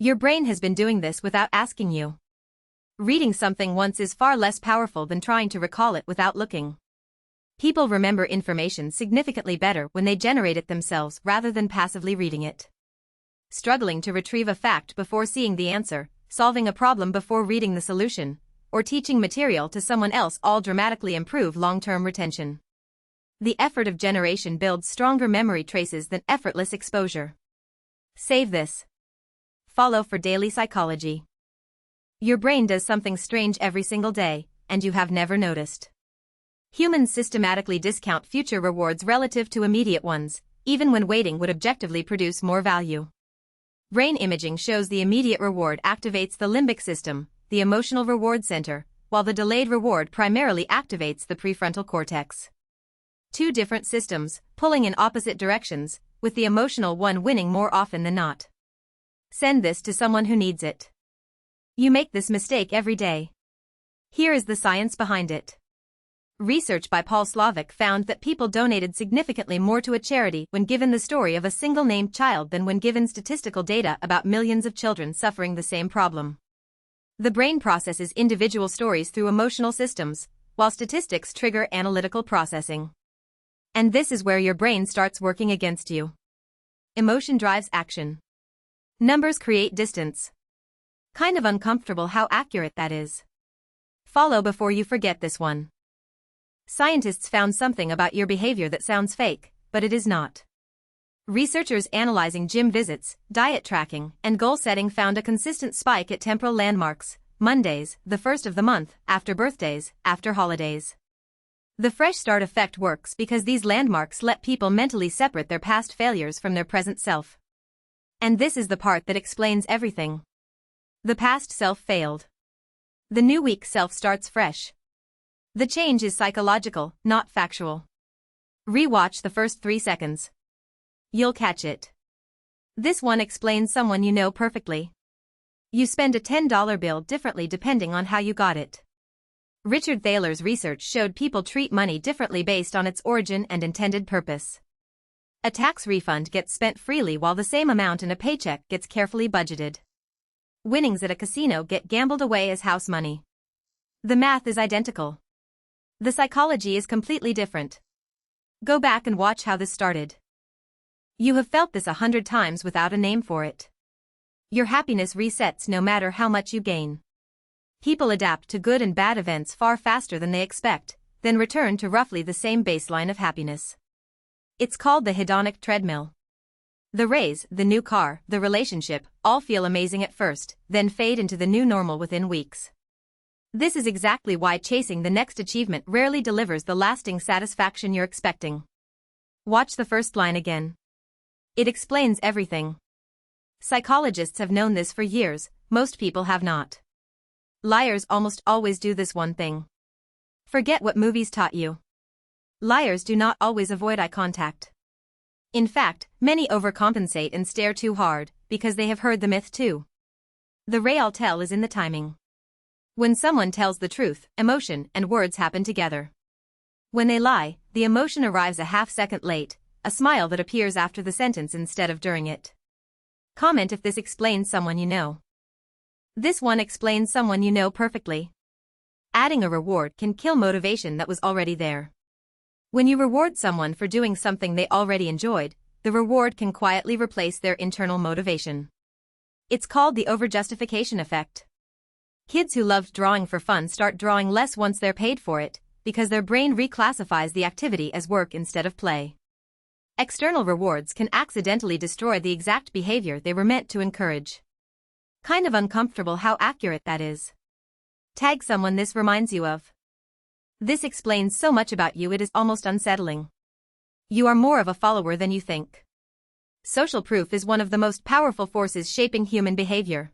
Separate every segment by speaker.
Speaker 1: Your brain has been doing this without asking you. Reading something once is far less powerful than trying to recall it without looking. People remember information significantly better when they generate it themselves rather than passively reading it. Struggling to retrieve a fact before seeing the answer, solving a problem before reading the solution, or teaching material to someone else all dramatically improve long-term retention. The effort of generation builds stronger memory traces than effortless exposure. Save this. Follow for daily psychology. Your brain does something strange every single day, and you have never noticed. Humans systematically discount future rewards relative to immediate ones, even when waiting would objectively produce more value. Brain imaging shows the immediate reward activates the limbic system, the emotional reward center, while the delayed reward primarily activates the prefrontal cortex. Two different systems, pulling in opposite directions, with the emotional one winning more often than not. Send this to someone who needs it. You make this mistake every day. Here is the science behind it. Research by Paul Slovic found that people donated significantly more to a charity when given the story of a single named child than when given statistical data about millions of children suffering the same problem. The brain processes individual stories through emotional systems, while statistics trigger analytical processing. And this is where your brain starts working against you. Emotion drives action. Numbers create distance. Kind of uncomfortable how accurate that is. Follow before you forget this one. Scientists found something about your behavior that sounds fake, but it is not. Researchers analyzing gym visits, diet tracking, and goal setting found a consistent spike at temporal landmarks, Mondays, the first of the month, after birthdays, after holidays. The fresh start effect works because these landmarks let people mentally separate their past failures from their present self. And this is the part that explains everything. The past self failed. The new week self starts fresh. The change is psychological, not factual. Rewatch the first 3 seconds. You'll catch it. This one explains someone you know perfectly. You spend a $10 bill differently depending on how you got it. Richard Thaler's research showed people treat money differently based on its origin and intended purpose. A tax refund gets spent freely while the same amount in a paycheck gets carefully budgeted. Winnings at a casino get gambled away as house money. The math is identical. The psychology is completely different. Go back and watch how this started. You have felt this 100 times without a name for it. Your happiness resets no matter how much you gain. People adapt to good and bad events far faster than they expect, then return to roughly the same baseline of happiness. It's called the hedonic treadmill. The raise, the new car, the relationship, all feel amazing at first, then fade into the new normal within weeks. This is exactly why chasing the next achievement rarely delivers the lasting satisfaction you're expecting. Watch the first line again. It explains everything. Psychologists have known this for years, most people have not. Liars almost always do this one thing. Forget what movies taught you. Liars do not always avoid eye contact. In fact, many overcompensate and stare too hard, because they have heard the myth too. The real tell is in the timing. When someone tells the truth, emotion and words happen together. When they lie, the emotion arrives a half-second late, a smile that appears after the sentence instead of during it. Comment if this explains someone you know. This one explains someone you know perfectly. Adding a reward can kill motivation that was already there. When you reward someone for doing something they already enjoyed, the reward can quietly replace their internal motivation. It's called the overjustification effect. Kids who loved drawing for fun start drawing less once they're paid for it, because their brain reclassifies the activity as work instead of play. External rewards can accidentally destroy the exact behavior they were meant to encourage. Kind of uncomfortable how accurate that is. Tag someone this reminds you of. This explains so much about you it is almost unsettling. You are more of a follower than you think. Social proof is one of the most powerful forces shaping human behavior.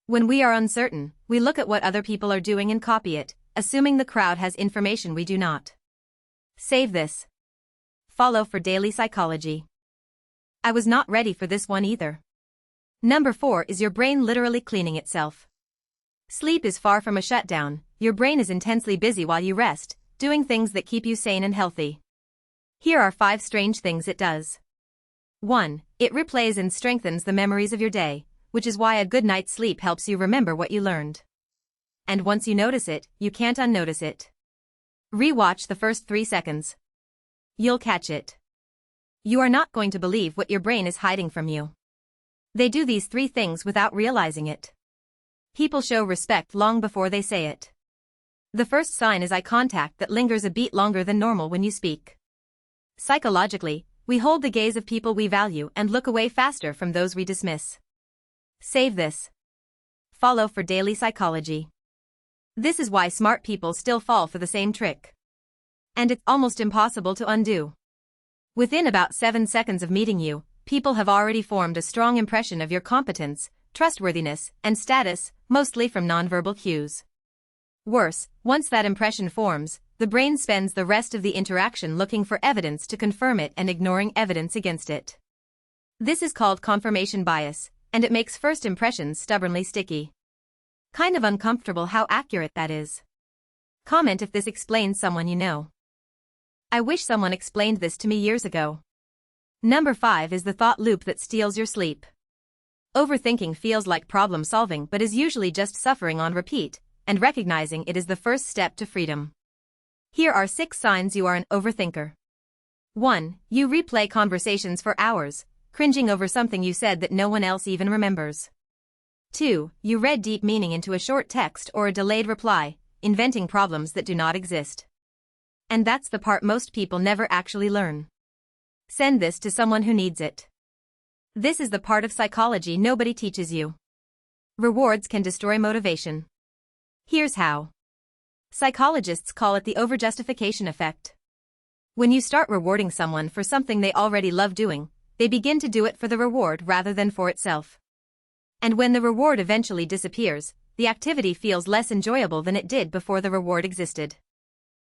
Speaker 1: When we are uncertain, we look at what other people are doing and copy it, assuming the crowd has information we do not. Save this. Follow for daily psychology. I was not ready for this one either. Number 4 is your brain literally cleaning itself. Sleep is far from a shutdown, your brain is intensely busy while you rest, doing things that keep you sane and healthy. Here are 5 strange things it does. 1. It replays and strengthens the memories of your day, which is why a good night's sleep helps you remember what you learned. And once you notice it, you can't unnotice it. Rewatch the first 3 seconds. You'll catch it. You are not going to believe what your brain is hiding from you. They do these 3 things without realizing it. People show respect long before they say it. The first sign is eye contact that lingers a beat longer than normal when you speak. Psychologically, we hold the gaze of people we value and look away faster from those we dismiss. Save this. Follow for daily psychology. This is why smart people still fall for the same trick. And it's almost impossible to undo. Within about 7 seconds of meeting you, people have already formed a strong impression of your competence, trustworthiness, and status, mostly from nonverbal cues. Worse, once that impression forms, the brain spends the rest of the interaction looking for evidence to confirm it and ignoring evidence against it. This is called confirmation bias, and it makes first impressions stubbornly sticky. Kind of uncomfortable how accurate that is. Comment if this explains someone you know. I wish someone explained this to me years ago. Number 5 is the thought loop that steals your sleep. Overthinking feels like problem solving but is usually just suffering on repeat, and recognizing it is the first step to freedom. Here are 6 signs you are an overthinker. 1. You replay conversations for hours, cringing over something you said that no one else even remembers. 2. You read deep meaning into a short text or a delayed reply, inventing problems that do not exist. And that's the part most people never actually learn. Send this to someone who needs it. This is the part of psychology nobody teaches you. Rewards can destroy motivation. Here's how. Psychologists call it the overjustification effect. When you start rewarding someone for something they already love doing, they begin to do it for the reward rather than for itself. And when the reward eventually disappears, the activity feels less enjoyable than it did before the reward existed.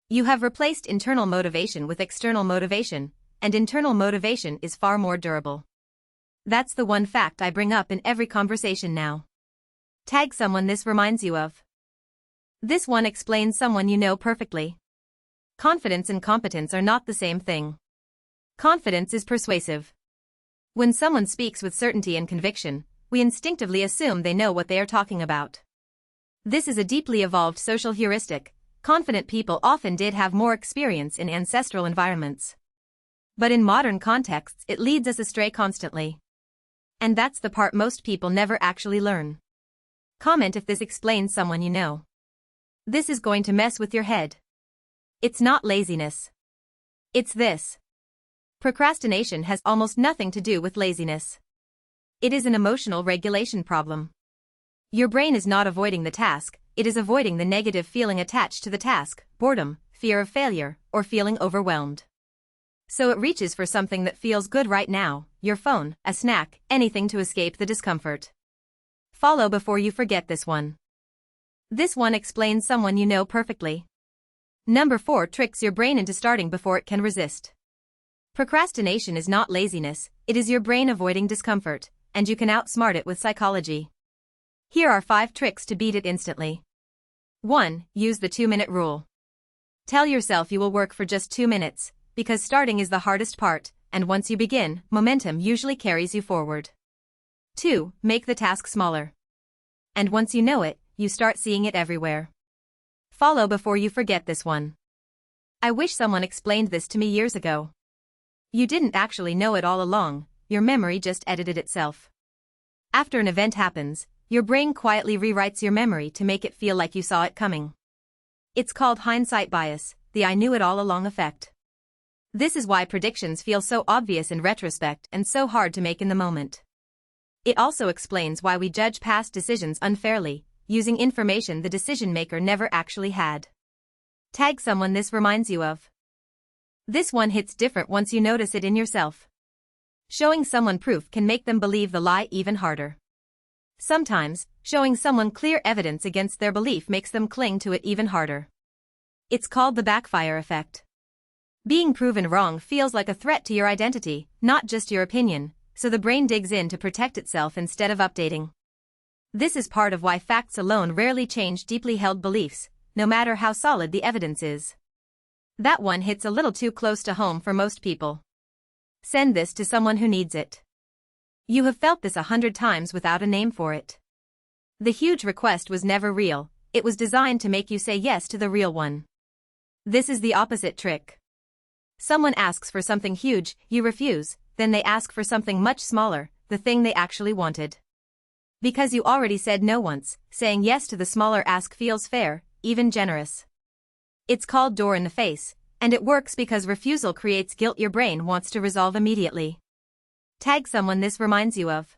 Speaker 1: You have replaced internal motivation with external motivation, and internal motivation is far more durable. That's the one fact I bring up in every conversation now. Tag someone this reminds you of. This one explains someone you know perfectly. Confidence and competence are not the same thing. Confidence is persuasive. When someone speaks with certainty and conviction, we instinctively assume they know what they are talking about. This is a deeply evolved social heuristic. Confident people often did have more experience in ancestral environments. But in modern contexts, it leads us astray constantly. And that's the part most people never actually learn. Comment if this explains someone you know. This is going to mess with your head. It's not laziness. It's this. Procrastination has almost nothing to do with laziness. It is an emotional regulation problem. Your brain is not avoiding the task, it is avoiding the negative feeling attached to the task, boredom, fear of failure, or feeling overwhelmed. So it reaches for something that feels good right now, your phone, a snack, anything to escape the discomfort. Follow before you forget this one. This one explains someone you know perfectly. Number 4 tricks your brain into starting before it can resist. Procrastination is not laziness, it is your brain avoiding discomfort, and you can outsmart it with psychology. Here are 5 tricks to beat it instantly. 1. Use the 2-minute rule. Tell yourself you will work for just 2 minutes, because starting is the hardest part, and once you begin, momentum usually carries you forward. 2. Make the task smaller. And once you know it, you start seeing it everywhere. Follow before you forget this one. I wish someone explained this to me years ago. You didn't actually know it all along, your memory just edited itself. After an event happens, your brain quietly rewrites your memory to make it feel like you saw it coming. It's called hindsight bias, the I knew it all along effect. This is why predictions feel so obvious in retrospect and so hard to make in the moment. It also explains why we judge past decisions unfairly, using information the decision maker never actually had. Tag someone this reminds you of. This one hits different once you notice it in yourself. Showing someone proof can make them believe the lie even harder. Sometimes, showing someone clear evidence against their belief makes them cling to it even harder. It's called the backfire effect. Being proven wrong feels like a threat to your identity, not just your opinion, so the brain digs in to protect itself instead of updating. This is part of why facts alone rarely change deeply held beliefs, no matter how solid the evidence is. That one hits a little too close to home for most people. Send this to someone who needs it. You have felt this 100 times without a name for it. The huge request was never real, it was designed to make you say yes to the real one. This is the opposite trick. Someone asks for something huge, you refuse, then they ask for something much smaller, the thing they actually wanted. Because you already said no once, saying yes to the smaller ask feels fair, even generous. It's called door in the face, and it works because refusal creates guilt your brain wants to resolve immediately. Tag someone this reminds you of.